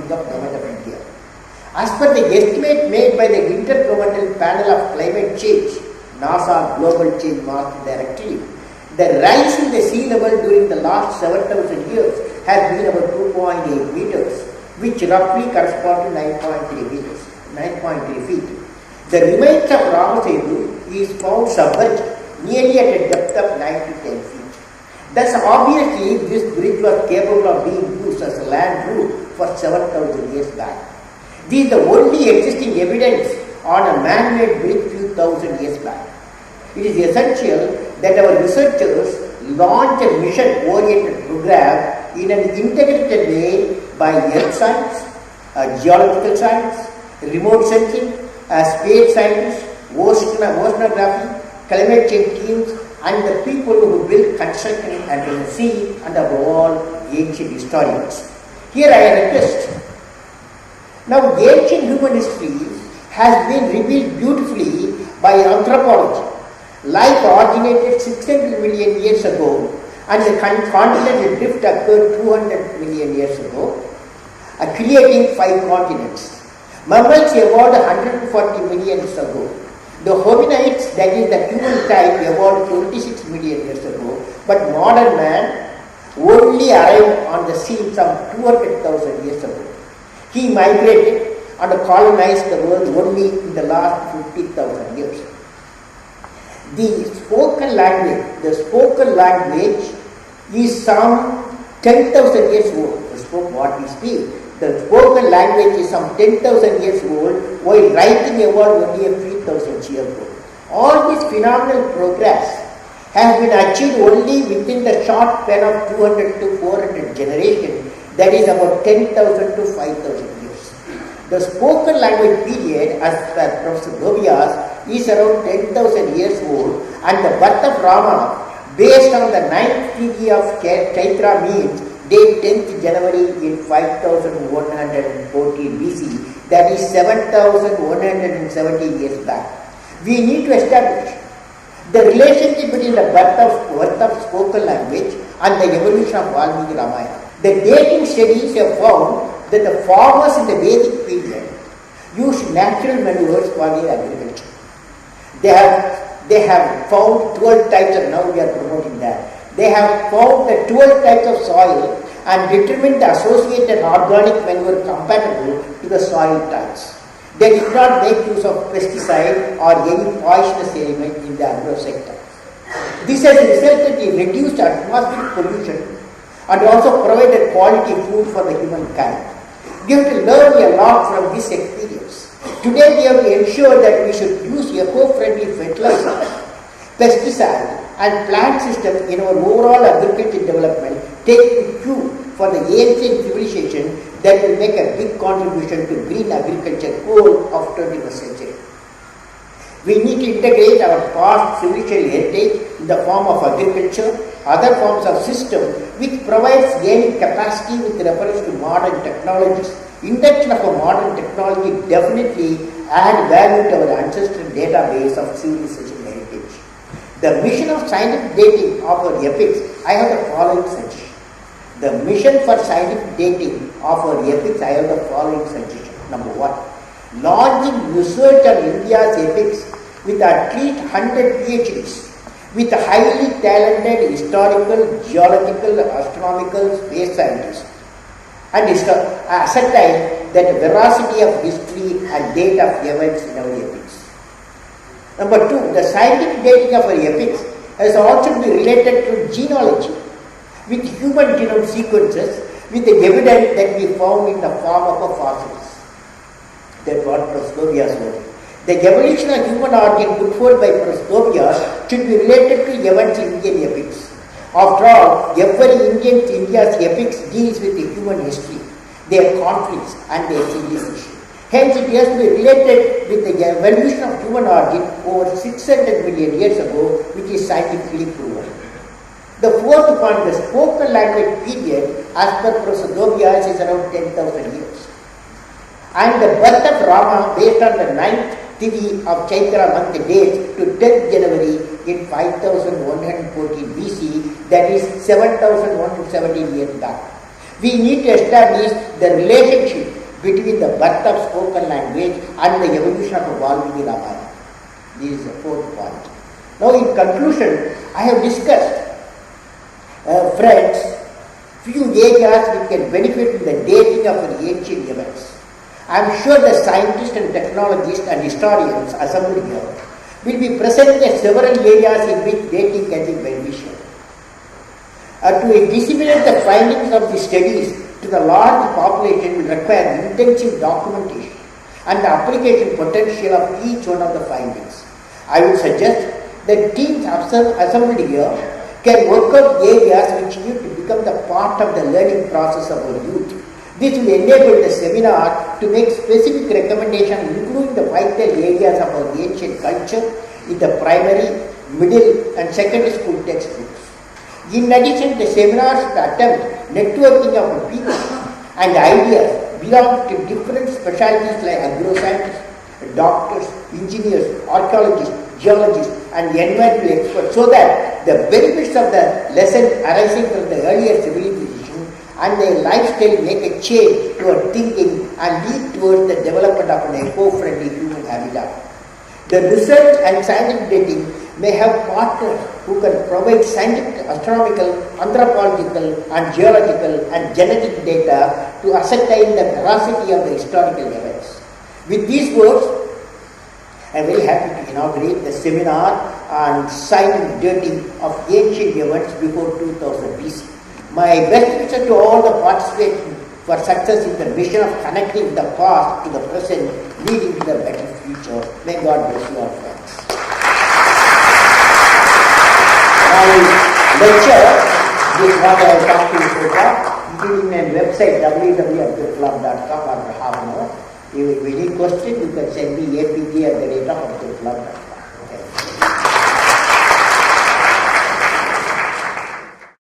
warming of Government of India. As per the estimate made by the Intergovernmental Panel of Climate Change, NASA Global Change Master Directive, the rise in the sea level during the last 7,000 years has been about 2.8 meters, which roughly corresponds to 9.3 meters, 9.3 feet. The remains of Setu is found submerged nearly at a depth of 9 to 10 feet. Thus, obviously, this bridge was capable of being used as a land route for 7,000 years back. This is the only existing evidence on a man-made bridge few thousand years back. It is essential that our researchers launch a mission-oriented program in an integrated way by earth science, geological science, remote sensing, space science, oceanography, climate change teams, and the people who build construction under the sea, and above all, ancient historians. Here I request. Now, ancient human history has been revealed beautifully by anthropology. Life originated 600 million years ago, and the continental drift occurred 200 million years ago, creating 5 continents. Mammals evolved 140 million years ago. The hominids, that is the human type, evolved 26 million years ago, but modern man only arrived on the scene some 200,000 years ago. He migrated and colonized the world only in the last 50,000 years. The spoken language is some 10,000 years old. What we speak. The spoken language is some 10,000 years old, while writing evolved only a few thousand years ago. All this phenomenal progress has been achieved only within the short span of 200 to 400 generations, that is about 10,000 to 5,000 years. The spoken language period, as per Professor Gobias, is around 10,000 years old, and the birth of Rama, based on the 9th degree of Chaitra, means date 10th January in 5114 BC, that is 7170 years back. We need to establish the relationship between the birth of spoken language and the evolution of Valmiki Ramayana. The dating studies have found that the farmers in the Vedic period used natural manures for their agriculture. They have found 12 types, and now we are promoting that. They have found the 12 types of soil and determined the associated organic manure compatible to the soil types. They did not make use of pesticide or any poisonous element in the agro sector. This has resulted in reduced atmospheric pollution and also provided quality food for the humankind. We have to learn a lot from this experience. Today we have to ensure that we should use eco-friendly fertilizers, pesticides, and plant systems in our overall agriculture development, taking cue for the ancient civilization that will make a big contribution to green agriculture goal of 21st century. We need to integrate our past civilizational heritage in the form of agriculture, other forms of system which provides gaining capacity with reference to modern technologies. Induction of a modern technology definitely add value to our ancestral database of civilization heritage. The mission of scientific dating of our epics, I have the following suggestion. The mission for scientific dating of our epics, I have the following suggestion. Number 1, launching research on India's epics with at least 100 PhDs, with highly talented historical, geological, astronomical, space scientists, and ascertain that veracity of history and date of events in our epics. Number 2, the scientific dating of our epics has also been related to genealogy, with human genome sequences, with the evidence that we found in the form of fossils. That's what Prostobias was. The evolution of human origin put forth by Prostobias should be related to events in Indian epics. After all, every India's epics deals with the human history, their conflicts and their civilization. Hence, it has to be related with the evolution of human origin over 600 million years ago, which is scientifically proven. The fourth point, the spoken language period, as per Professor Gobias, is around 10,000 years. And the birth of Rama, based on the 9th Tithi of Chaitra month dates to 10th January in 5114 BC, that is 7117 years back. We need to establish the relationship between the birth of spoken language and the evolution of Valmiki Ramayana. This is the fourth point. Now in conclusion, I have discussed, friends, few areas which can benefit from the dating of the ancient events. I am sure the scientists and technologists and historians assembled here will be presenting several areas in which dating can be beneficial. To disseminate the findings of the studies to the large population will require intensive documentation and the application potential of each one of the findings. I would suggest that teams assembled here can work out areas which need to become the part of the learning process of our youth. This will enable the seminar to make specific recommendations including the vital areas of our ancient culture in the primary, middle and secondary school textbooks. In addition, the seminar should attempt networking of people and ideas belonging to different specialties like agroscientists, doctors, engineers, archaeologists, geologists and environmental experts, so that the benefits of the lesson arising from the earlier civilization and their lifestyle make a change toward thinking and lead towards the development of an eco-friendly human habitat. The research and scientific dating may have partners who can provide scientific, astronomical, anthropological and geological and genetic data to ascertain the veracity of the historical events. With these words, I am very happy to inaugurate the seminar on scientific dating of ancient events before 2000 BC. My best wishes to all the participants for success in the mission of connecting the past to the present, leading to the better future. May God bless you all, friends. My lecture is what I have talked to you so far. It is in my website www.abdulkalam.com or half an hour. If you have any question, you can send me apg@abdulkalam.com.